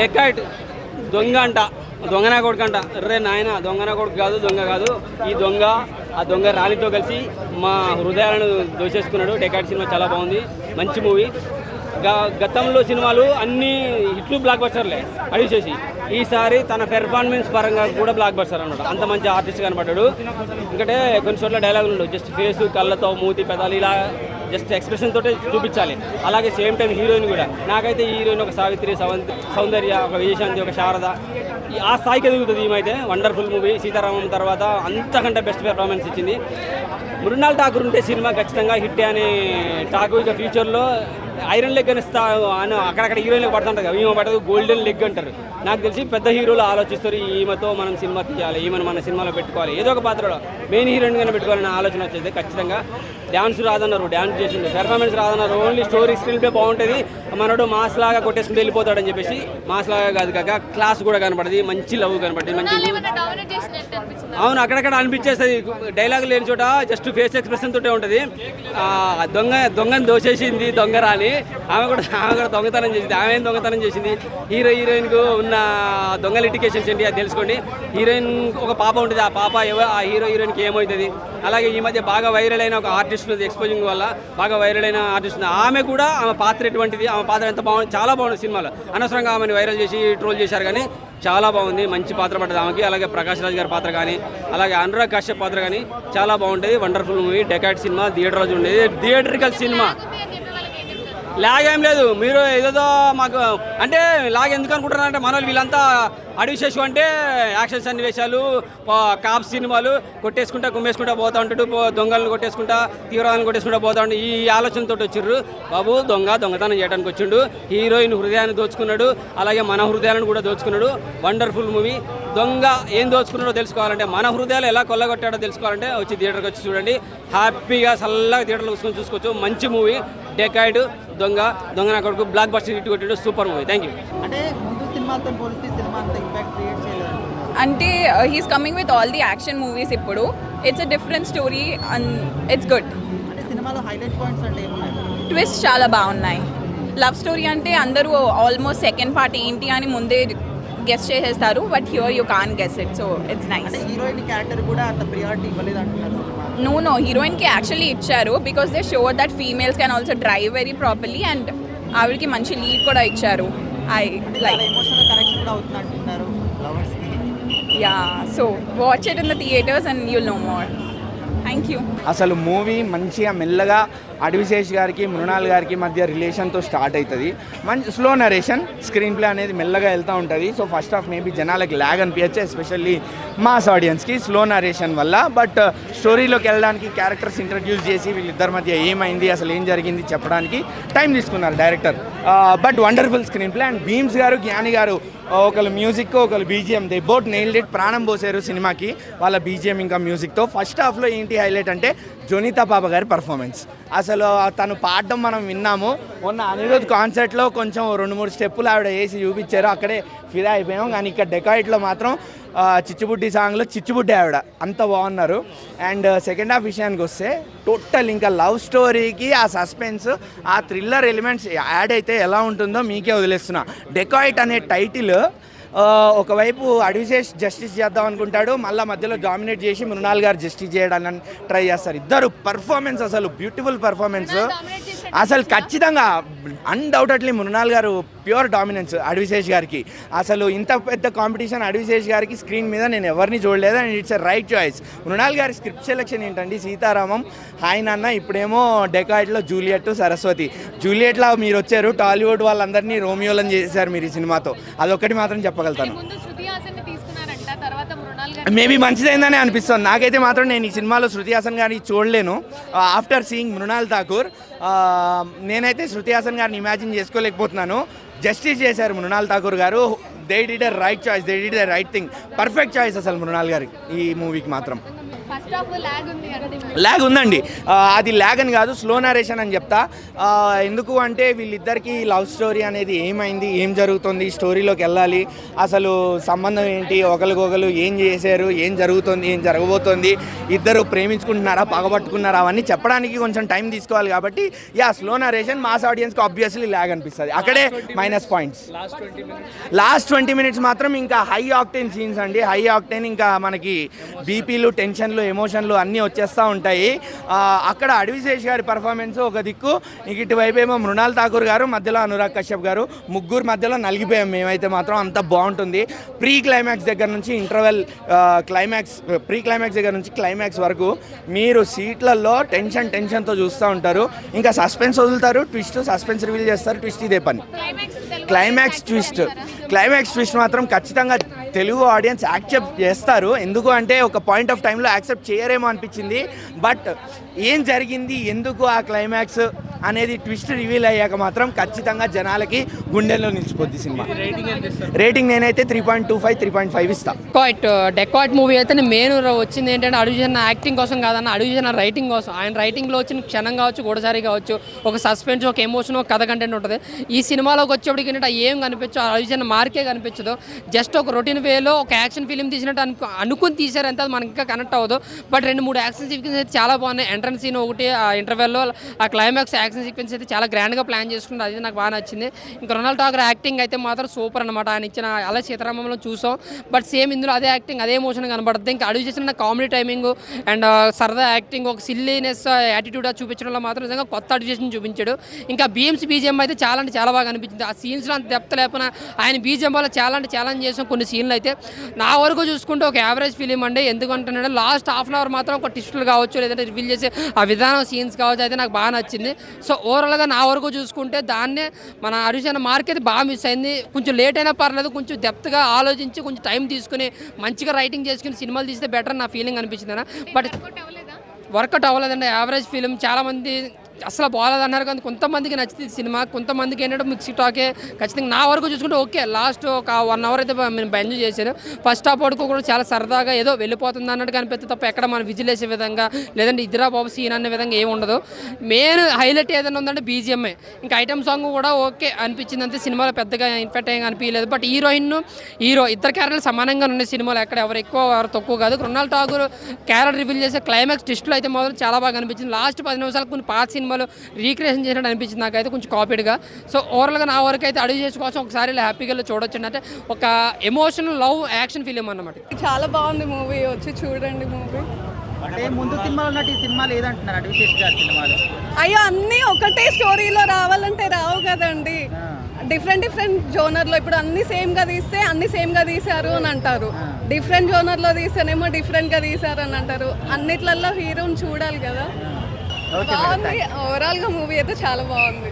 Dacoit దొంగ అంట, దొంగనా కొడుకు అంట. రే నాయన, దొంగనా కొడుకు కాదు, దొంగ కాదు. ఈ దొంగ ఆ దొంగ రాణితో కలిసి మా హృదయాలను దోచేసుకున్నాడు. డెకాయిట్ సినిమా చాలా బాగుంది, మంచి మూవీ. గతంలో సినిమాలు అన్ని హిట్లు బ్లాక్ బస్టర్లే అడిచేసి, ఈసారి తన పెర్ఫార్మెన్స్ పరంగా కూడా బ్లాక్ బస్టర్ అన్నాడు. అంత మంచి ఆర్టిస్ట్ కనపడ్డాడు. ఎందుకంటే కొన్ని చోట్ల డైలాగులు ఉండవు, జస్ట్ ఫేసు, కళ్ళతో, మూతి, పెదాలు ఇలా జస్ట్ ఎక్స్ప్రెషన్ తోటే చూపించాలి. అలాగే సేమ్ టైం హీరోయిన్ కూడా, నాకైతే ఈ హీరోయిన్ ఒక సావిత్రి, సౌందర్య, ఒక విజయశాంతి, ఒక శారద, ఆ స్థాయికి ఎదుగుతుంది. ఈమైతే వండర్ఫుల్ మూవీ. సీతారామం తర్వాత అంతకంటే బెస్ట్ పెర్ఫార్మెన్స్ ఇచ్చింది. మృణాల్ ఠాకూర్ ఉంటే సినిమా ఖచ్చితంగా హిట్ అనే టాకు. ఇక ఫ్యూచర్లో ఐరన్ లెగ్ అని అని అక్కడక్కడ హీరోయిన్లకు పడుతుంటారు కదా, ఈమె పడదు గోల్డెన్ లెగ్ అంటారు. నాకు తెలిసి పెద్ద హీరోలు ఆలోచిస్తారు, ఈమెతో మనం సినిమా తీయాలి, ఈమెను మన సినిమాలో పెట్టుకోవాలి, ఏదో ఒక పాత్రలో మెయిన్ హీరోయిన్గానే పెట్టుకోవాలనే ఆలోచన వచ్చేది. ఖచ్చితంగా డ్యాన్స్ రాదన్నారు, డ్యాన్స్ చేసిండు. పెర్ఫార్మెన్స్ రాదన్నారు, ఓన్లీ స్టోరీ స్క్రీన్ ప్లే బాగుంటుంది, మనోడు మాస్ లాగా కొట్టేసుకుంటూ వెళ్ళిపోతాడని చెప్పేసి. మాస్ లాగా కాదు కాక క్లాస్ కూడా కనపడింది, మంచి లవ్ కనపడింది, మంచి. అవును, అక్కడక్కడ అనిపించేస్తుంది. డైలాగ్ లేని చోట జస్ట్ ఫేస్ ఎక్స్ప్రెషన్ తోటే ఉంటుంది. దొంగని దోచేసింది దొంగ రాని, ఆమె కూడా దొంగతనం చేసింది. ఆమె ఏం దొంగతనం చేసింది? హీరోయిన్కు ఉన్న దొంగ లిటికేషన్స్ ఏంటి అది తెలుసుకోండి. హీరోయిన్ ఒక పాప ఉంటుంది, ఆ పాప ఆ హీరోయిన్కి ఏమవుతుంది. అలాగే ఈ మధ్య బాగా వైరల్ అయిన ఒక ఆర్టిస్ట్ ఎక్స్పోజింగ్ వల్ల బాగా వైరల్ అయిన ఆర్టిస్ట్, ఆమె కూడా ఆమె పాత్ర ఎటువంటిది, ఆమె పాత్ర ఎంత బాగుంది, చాలా బాగుంది సినిమాలో. అనవసరంగా ఆమెను వైరల్ చేసి ట్రోల్ చేశారు, కానీ చాలా బాగుంది, మంచి పాత్ర పడ్డది ఆమెకి. అలాగే ప్రకాష్ రాజ్ గారి పాత్ర కానీ, అలాగే అనురాగ్ కశ్యప్ పాత్ర కానీ చాలా బాగుంటుంది. Wonderful movie. Dacoit cinema theatre రోజు ఉండేది, థియేటరికల్ సినిమా. లాగ్ ఏం లేదు, మీరు ఏదో మాకు అంటే లాగ్ ఎందుకు అనుకుంటున్నారంటే, మన వీళ్ళంతా అడివిశేషు అంటే యాక్షన్ సన్నివేశాలు, కాప్ సినిమాలు కొట్టేసుకుంటా కుమ్మేసుకుంటా పోతూ ఉంటాడు, దొంగలను కొట్టేసుకుంటా, తీవ్రవాదులను కొట్టేసుకుంటా పోతూ ఉంటాడు. ఈ ఆలోచనతో వచ్చిర్రు. బాబు దొంగతనం చేయడానికి వచ్చిండు. హీరోయిన్ హృదయాన్ని దోచుకున్నాడు, అలాగే మన హృదయాలను కూడా దోచుకున్నాడు. Wonderful movie. దొంగ ఏం దోచుకున్నాడో తెలుసుకోవాలంటే, మన హృదయాలు ఎలా కొల్లగొట్టాడో తెలుసుకోవాలంటే వచ్చి థియేటర్కి వచ్చి చూడండి. హ్యాపీగా చల్లగా థియేటర్లో కూర్చొని చూసుకోవచ్చు. మంచి మూవీ. డెకాయిడ్ దొంగ నా కొడుకు బ్లాక్ బస్టర్ హిట్ కొట్టాడు. Super movie. Thank you. అంటే he's coming with all the action movies. ఇప్పుడు it's a different story and it's good. Twist చాలా బాగున్నాయి. లవ్ స్టోరీ అంటే అందరూ ఆల్మోస్ట్ సెకండ్ పార్ట్ ఏంటి అని ముందే గెస్ చేసేస్తారు, but here you can guess it, so it's nice. Heroine character కూడా అంత ప్రియారిటీ ఇవ్వలేదు అంటున్నారు. No, హీరోయిన్కి యాక్చువల్లీ ఇచ్చారు, because they show that females can also drive very properly, and ఆవిడకి మంచి లీడ్ కూడా ఇచ్చారు. ఐ లైక్ ఎమోషనల్ కనెక్షన్ కూడా అవుతుంది అంటున్నారు లవర్స్ కి. Yeah, so watch it in the theatres and you'll know more. Thank you. అసలు మూవీ మంచిగా మెల్లగా అడివిశేష్ గారికి మృణాల్ గారికి మధ్య రిలేషన్తో స్టార్ట్ అవుతుంది. మంచి స్లో నరేషన్, స్క్రీన్ ప్లే అనేది మెల్లగా వెళ్తూ ఉంటుంది. సో ఫస్ట్ హాఫ్ మేబీ జనాలకు ల్యాగ్ అనిపించచ్చు, ఎస్పెషల్లీ మాస్ ఆడియన్స్కి స్లో నరేషన్ వల్ల. బట్ స్టోరీలోకి వెళ్ళడానికి, క్యారెక్టర్స్ ఇంట్రడ్యూస్ చేసి వీళ్ళిద్దరి మధ్య ఏమైంది, అసలు ఏం జరిగింది చెప్పడానికి టైం తీసుకున్నారు director. But wonderful screen play. And Bheems గారు, జ్ఞాని గారు, ఒకళ్ళు మ్యూజిక్, ఒకళ్ళు BGM, they boat nailed it. ప్రాణం పోసారు సినిమాకి వాళ్ళ బీజిఎం ఇంకా మ్యూజిక్తో. ఫస్ట్ హాఫ్లో ఏంటి హైలైట్ అంటే జోనితా పాప గారి పర్ఫార్మెన్స్. అసలు తను పాడడం మనం విన్నాము. మొన్న అనిరుద్ కాన్సర్ట్లో కొంచెం 2-3 స్టెప్పులు ఆవిడ వేసి చూపించారు, అక్కడే ఫిదా అయిపోయాం. కానీ ఇక్కడ డెకాయిట్లో మాత్రం చిచ్చుబుడ్డి సాంగ్లో చిచ్చుబుడ్డి ఆవిడ అంత బాగున్నారు. అండ్ సెకండ్ హాఫ్ విషయానికి వస్తే టోటల్ ఇంకా లవ్ స్టోరీకి ఆ సస్పెన్స్, ఆ థ్రిల్లర్ ఎలిమెంట్స్ యాడ్ అయితే ఎలా ఉంటుందో మీకే వదిలేస్తున్నా. డెకాయిట్ అనే టైటిల్ ఒకవైపు అడివిశేష్ జస్టిస్ చేద్దాం అనుకుంటాడు, మళ్ళీ మధ్యలో డామినేట్ చేసి మృణాల్ గారు జస్టిస్ చేయడానికి ట్రై చేస్తారు. ఇద్దరు పర్ఫార్మెన్స్ అసలు బ్యూటిఫుల్ పర్ఫార్మెన్స్. అసలు ఖచ్చితంగా అన్డౌటెడ్లీ మృణాల్ గారు ప్యూర్ డామినెన్స్ అడివిశేష్ గారికి. అసలు ఇంత పెద్ద కాంపిటీషన్ అడివిశేష్ గారికి స్క్రీన్ మీద నేను ఎవరిని చూడలేదు. And it's a right choice. Mrunal గారి స్క్రిప్ట్ సెలెక్షన్ ఏంటండి, సీతారామం, హాయ్ నాన్న, ఇప్పుడేమో డెకాయిట్లో జూలియట్, సరస్వతి. జూలియట్లో మీరు వచ్చారు, టాలీవుడ్ వాళ్ళందరినీ రోమియోలను చేశారు మీరు ఈ సినిమాతో. అదొక్కటి మాత్రం చెప్పగలుగుతాను. మేబీ మంచిదైందని అనిపిస్తుంది నాకైతే మాత్రం. నేను ఈ సినిమాలో శృతి హాసన్ గారిని చూడలేను. ఆఫ్టర్ సీయింగ్ మృణాల్ ఠాకూర్ నేనైతే శృతి హాసన్ గారిని ఇమాజిన్ చేసుకోలేకపోతున్నాను. జస్టిస్ చేశారు మృణాల్ ఠాకూర్ గారు. They did a right choice, they did a right thing. Perfect choice అసలు మృణాల్ గారికి ఈ మూవీకి మాత్రం. ఫస్ట్ హాఫ్ లాగ్ ఉంది కదా. ల్యాగ్ ఉందండి, అది ల్యాగ్ అని కాదు, స్లో నరేషన్ అని చెప్తా. ఎందుకు అంటే వీళ్ళిద్దరికి లవ్ స్టోరీ అనేది ఏమైంది, ఏం జరుగుతుంది, స్టోరీలోకి వెళ్ళాలి, అసలు సంబంధం ఏంటి, ఒకరికొకరు ఏం చేశారు, ఏం జరుగుతుంది, ఏం జరగబోతోంది, ఇద్దరు ప్రేమించుకుంటున్నారా, పగబట్టుకున్నారా, అవన్నీ చెప్పడానికి కొంచెం టైం తీసుకోవాలి. కాబట్టి స్లో నరేషన్ మాస్ ఆడియన్స్కి ఆబ్వియస్లీ ల్యాగ్ అనిపిస్తుంది. అక్కడే మైనస్ పాయింట్స్. లాస్ట్ 20 minutes మాత్రం ఇంకా హై ఆక్టేన్ సీన్స్ అండి, హై ఆక్టేన్. ఇంకా మనకి బీపీలు, టెన్షన్లు, ఎమోషన్లు అన్నీ వచ్చేస్తూ ఉంటాయి. అక్కడ అడవిశేష్ గారి పర్ఫార్మెన్స్ ఒక దిక్కు, ఇటువైపు ఏమో మృణాల్ ఠాకూర్ గారు, మధ్యలో అనురాగ్ కశ్యప్ గారు, ముగ్గురు మధ్యలో నలిగిపోయాం మేమైతే మాత్రం. అంత బాగుంటుంది. ప్రీ క్లైమాక్స్ దగ్గర నుంచి ఇంటర్వెల్, క్లైమాక్స్, ప్రీ క్లైమాక్స్ దగ్గర నుంచి క్లైమాక్స్ వరకు మీరు సీట్లలో టెన్షన్తో చూస్తూ ఉంటారు. ఇంకా సస్పెన్స్ వదులుతారు, ట్విస్ట్, సస్పెన్స్ రివీల్ చేస్తారు, ట్విస్ట్ ఇదే పని. క్లైమాక్స్ ట్విస్ట్ మాత్రం ఖచ్చితంగా తెలుగు ఆడియన్స్ యాక్సెప్ట్ చేస్తారు. ఎందుకు అంటే ఒక పాయింట్ ఆఫ్ టైంలో యాక్సెప్ట్ చేయరేమో అనిపించింది. బట్ ఏం జరిగింది, ఎందుకు ఆ క్లైమాక్స్ అనేది ట్విస్ట్ రివీల్ అయ్యాక మాత్రం ఖచ్చితంగా జనాలకి గుండెల్లో నిలిచిపోద్ది సినిమా. రేటింగ్ నేనైతే 3.25, 3.5 ఇస్తా. డెకాట్ మూవీ అయితే మెయిన్ వచ్చింది ఏంటంటే అడుగుజన్ యాక్టింగ్ కోసం కాదన్న, అడుగుజన్ రైటింగ్ కోసం. ఆయన రైటింగ్లో వచ్చిన క్షణం కావచ్చు, గూడసారి కావచ్చు, ఒక సస్పెన్స్, ఒక ఎమోషన్, ఒక కథ కంటెంట్ ఉంటుంది. ఈ సినిమాలోకి వచ్చేప్పటికి ఏంటంటే ఏం కనిపించదు, అడుగుజన్ మార్కే కనిపించదు. జస్ట్ ఒక రొటీన్ వేలో ఒక యాక్షన్ ఫిలిం తీసినట్టు అనుకుని తీసారు, అంతే, అది మనకి ఇంకా కనెక్ట్ అవ్వదు. బట్ 2-3 యాక్షన్ సీక్వెన్స్ అయితే చాలా బాగున్నాయి. ఎంట్రన్స్ సీన్ ఒకటి, ఆ ఇంటర్వెల్లో ఆ క్లైమాక్స్ యాక్షన్ సీక్వెన్స్ అయితే చాలా గ్రాండ్గా ప్లాన్ చేసుకుంటారు, అది నాకు బాగా నచ్చింది. ఇంకా రొనాల్డ్ ఠాకూర్ యాక్టింగ్ అయితే మాత్రం సూపర్ అనమాట. ఆయన ఇచ్చిన అలా సీతారామంలో చూసాం, బట్ సేమ్ ఇందులో అదే యాక్టింగ్, అదే ఎమోషన్ కనబడుతుంది. ఇంకా అడుగు చేసిన కామెడీ టైమింగ్ అండ్ సరదా యాక్టింగ్, ఒక సిల్లీనెస్ యాటిట్యూడ్ చూపించడంలో మాత్రం నిజంగా కొత్త అడ్జెషన్ చూపించాడు. ఇంకా బీజిఎం అయితే చాలా అంటే చాలా బాగా అనిపించింది. ఆ సీన్స్లో అంత డెప్త్ లేకపోయినా ఆయన బీజిఎం వల్ల చాలా అంటే ఛాలెంజ్ చేసాం కొన్ని సీన్లు అయితే. నా వరకు చూసుకుంటే ఒక యావరేజ్ ఫిలిం అండి. ఎందుకంటే లాస్ట్ హాఫ్ అన్ అవర్ మాత్రం ఒక ట్విస్టులు కావచ్చు, లేదంటే రివీల్ చేసే ఆ విధానం, సీన్స్ కావచ్చు, అయితే నాకు బాగా నచ్చింది. సో ఓవరాల్గా నా వరకు చూసుకుంటే దాన్నే మన అరుజన మార్క్ అయితే బాగా మిస్ అయింది. కొంచెం లేట్ అయినా పర్లేదు, కొంచెం డెప్త్గా ఆలోచించి కొంచెం టైం తీసుకుని మంచిగా రైటింగ్ చేసుకుని సినిమాలు తీస్తే బెటర్ నా ఫీలింగ్ అనిపించింది. బట్ వర్కౌట్ అవ్వలేదండి, యావరేజ్ ఫిలిం. చాలామంది అసలు బాగాలేదన్నారు, కానీ కొంతమందికి నచ్చింది సినిమా, కొంతమందికి ఏంటంటే మిక్సీ టాకే. ఖచ్చితంగా నా వరకు చూసుకుంటే ఓకే, లాస్ట్ ఒక 1 hour అయితే నేను ఎంజాయ్ చేశాను. ఫస్ట్ హాఫ్ వరకు కూడా చాలా సరదాగా ఏదో వెళ్ళిపోతుంది అన్నట్టు కనిపిస్తుంది తప్ప ఎక్కడ మనం విజిల్ వేసే విధంగా, లేదంటే ఇద్దరా బాబు సీన్ అనే విధంగా ఏమి ఉండదు. మెయిన్ హైలైట్ ఏదైనా ఉందంటే బీజిఎంఏ. ఇంకా ఐటమ్ సాంగ్ కూడా ఓకే అనిపించింది, అంతే. సినిమాలో పెద్దగా ఇన్ఫెక్ట్ ఏం అనిపించలేదు. బట్ హీరో ఇద్దరు క్యారెక్టర్లు సమానంగా ఉన్నాయి సినిమాలో, ఎక్కడ ఎవరు ఎక్కువ ఎవరు తక్కువ కాదు. రొనాల్డ్ ఠాకూర్ క్యారెక్టర్ రివీల్ చేసే క్లైమాక్స్ ట్విస్ట్లో అయితే మాత్రం చాలా బాగా అనిపించింది. లాస్ట్ 10 నిమిషాలు కొన్ని పాత సినిమాలో రీక్రియేషన్ చేసినట్టు అనిపించింది నాకైతే, కొంచెం కాపీడ్గా. సో ఓవరాల్గా నా వరకు అయితే అడుగు చేసుకోవచ్చు, ఒకసారి ఇలా హ్యాపీగా చూడొచ్చు. అంటే ఒక ఎమోషనల్ లవ్ యాక్షన్ ఫిలిం అన్నమాట. చాలా బాగుంది మూవీ, వచ్చి చూడండి మూవీ. అంటే ముందు సినిమాలో ఉన్నట్టు ఈ సినిమా లేదంటున్నారు అడవిశేష్ గారి సినిమాలో. అయ్యో, అన్నీ ఒకటే స్టోరీలో రావాలంటే రావు కదండి. డిఫరెంట్ జోనర్లో ఇప్పుడు అన్ని సేమ్గా తీస్తే అన్ని సేమ్గా తీశారు అని అంటారు, డిఫరెంట్ జోనర్లో తీస్తేనేమో డిఫరెంట్గా తీశారు అని అంటారు. అన్నిట్లలో హీరోని చూడాలి కదా. బాగుంది, ఓవరాల్గా మూవీ అయితే చాలా బాగుంది.